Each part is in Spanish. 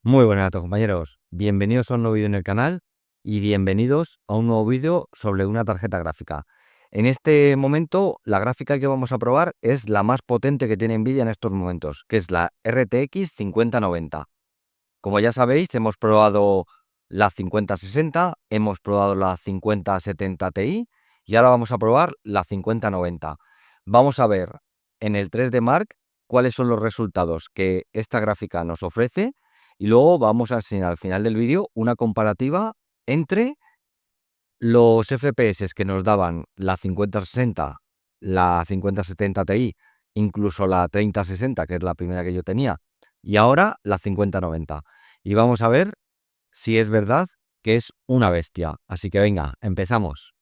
Muy buenas a todos, compañeros. Bienvenidos a un nuevo vídeo en el canal y bienvenidos a un nuevo vídeo sobre una tarjeta gráfica. En este momento, la gráfica que vamos a probar es la más potente que tiene NVIDIA en estos momentos, que es la RTX 5090. Como ya sabéis, hemos probado la 5060, hemos probado la 5070 Ti y ahora vamos a probar la 5090. Vamos a ver en el 3D Mark cuáles son los resultados que esta gráfica nos ofrece y luego vamos a enseñar al final del vídeo una comparativa entre los FPS que nos daban la 5060, la 5070 Ti, incluso la 3060, que es la primera que yo tenía, y ahora la 5090. Y vamos a ver si es verdad que es una bestia. Así que venga, empezamos.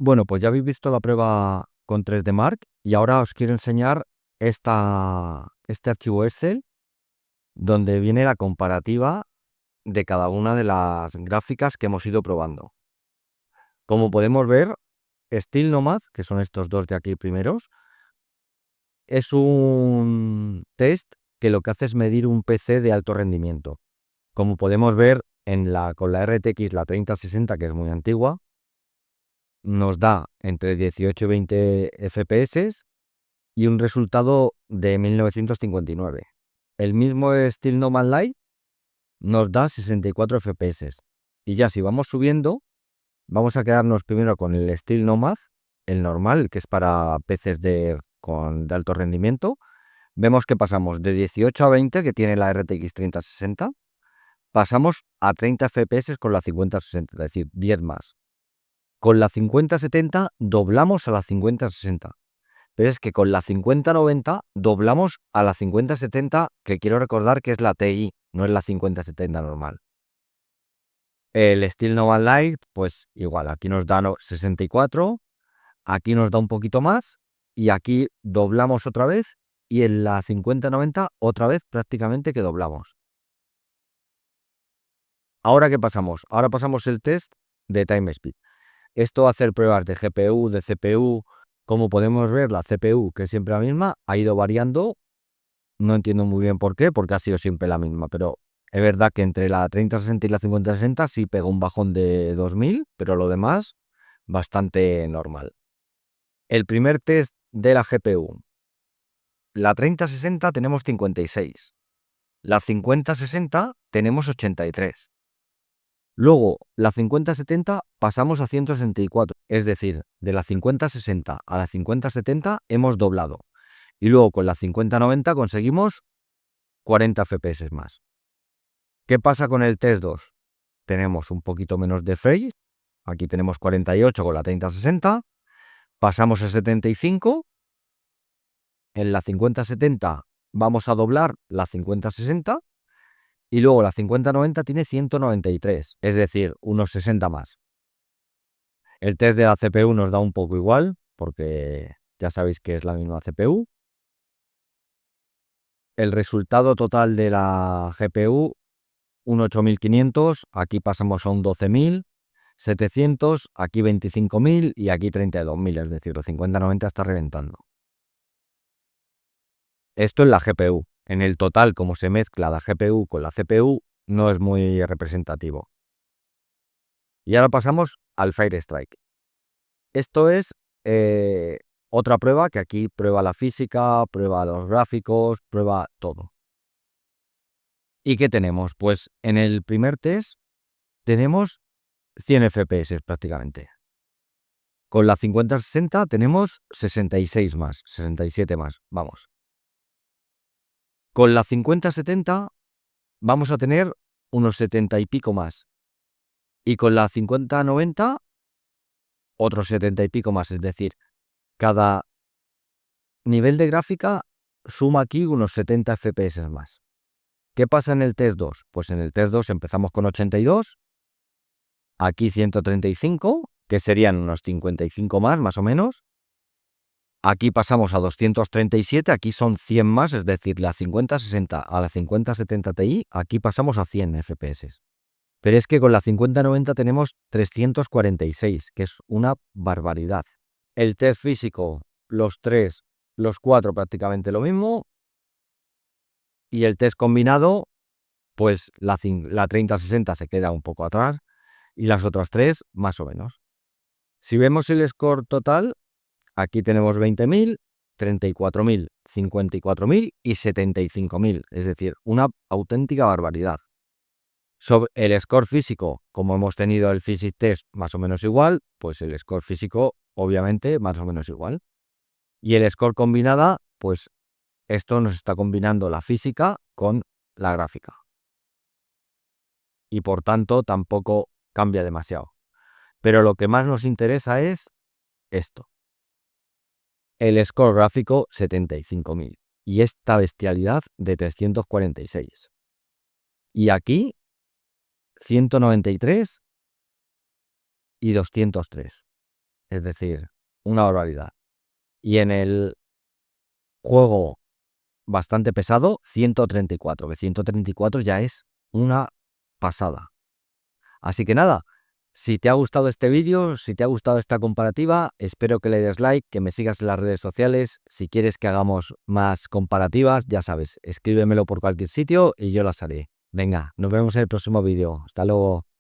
Bueno, pues ya habéis visto la prueba con 3D Mark y ahora os quiero enseñar este archivo Excel donde viene la comparativa de cada una de las gráficas que hemos ido probando. Como podemos ver, Steel Nomad, que son estos dos de aquí primeros, es un test que lo que hace es medir un PC de alto rendimiento. Como podemos ver con la RTX, la 3060, que es muy antigua, nos da entre 18 y 20 FPS y un resultado de 1959. El mismo Steel Nomad Lite nos da 64 FPS. Y ya si vamos subiendo, vamos a quedarnos primero con el Steel Nomad, el normal, que es para PCs de alto rendimiento. Vemos que pasamos de 18 a 20, que tiene la RTX 3060, pasamos a 30 FPS con la 5060, es decir, 10 más. Con la 5070 doblamos a la 5060. Pero es que con la 5090 doblamos a la 5070, que quiero recordar que es la TI, no es la 5070 normal. El Steel Nomad Lite, pues igual, aquí nos da 64, aquí nos da un poquito más, y aquí doblamos otra vez, y en la 5090 otra vez prácticamente que doblamos. ¿Ahora qué pasamos? Ahora pasamos el test de Time Speed. Esto va a hacer pruebas de GPU, de CPU. Como podemos ver, la CPU, que es siempre la misma, ha ido variando. No entiendo muy bien por qué, porque ha sido siempre la misma, pero es verdad que entre la 3060 y la 5060 sí pegó un bajón de 2000, pero lo demás bastante normal. El primer test de la GPU. La 3060 tenemos 56. La 5060 tenemos 83. Luego, la 5070 pasamos a 164, es decir, de la 5060 a la 5070 hemos doblado. Y luego con la 5090 conseguimos 40 FPS más. ¿Qué pasa con el test 2? Tenemos un poquito menos de frames, aquí tenemos 48 con la 3060, pasamos a 75, en la 5070 vamos a doblar la 5060, y luego la 5090 tiene 193, es decir, unos 60 más. El test de la CPU nos da un poco igual, porque ya sabéis que es la misma CPU. El resultado total de la GPU, un 8500, aquí pasamos a un 12700, aquí 25000 y aquí 32000, es decir, los 5090 está reventando. Esto es la GPU. En el total, como se mezcla la GPU con la CPU, no es muy representativo. Y ahora pasamos al Fire Strike. Esto es otra prueba que aquí prueba la física, prueba los gráficos, prueba todo. ¿Y qué tenemos? Pues en el primer test tenemos 100 FPS prácticamente. Con la 5060 tenemos 66 más, 67 más, vamos. Con la 5070 vamos a tener unos 70 y pico más. Y con la 5090 otros 70 y pico más, es decir, cada nivel de gráfica suma aquí unos 70 FPS más. ¿Qué pasa en el test 2? Pues en el test 2 empezamos con 82, aquí 135, que serían unos 55 más o menos. Aquí pasamos a 237, aquí son 100 más, es decir, la 5060 a la 5070 Ti, aquí pasamos a 100 FPS. Pero es que con la 5090 tenemos 346, que es una barbaridad. El test físico, los 3, los 4 prácticamente lo mismo. Y el test combinado, pues la 3060 se queda un poco atrás y las otras 3 más o menos. Si vemos el score total, aquí tenemos 20.000, 34.000, 54.000 y 75.000, es decir, una auténtica barbaridad. Sobre el score físico, como hemos tenido el physics test más o menos igual, pues el score físico obviamente más o menos igual. Y el score combinada, pues esto nos está combinando la física con la gráfica. Y por tanto tampoco cambia demasiado. Pero lo que más nos interesa es esto. El score gráfico 75.000 y esta bestialidad de 346. Y aquí 193 y 203. es decir, una barbaridad. Y en el juego bastante pesado, 134, que 134 ya es una pasada. Así que nada, si te ha gustado este vídeo, si te ha gustado esta comparativa, espero que le des like, que me sigas en las redes sociales. Si quieres que hagamos más comparativas, ya sabes, escríbemelo por cualquier sitio y yo las haré. Venga, nos vemos en el próximo vídeo. Hasta luego.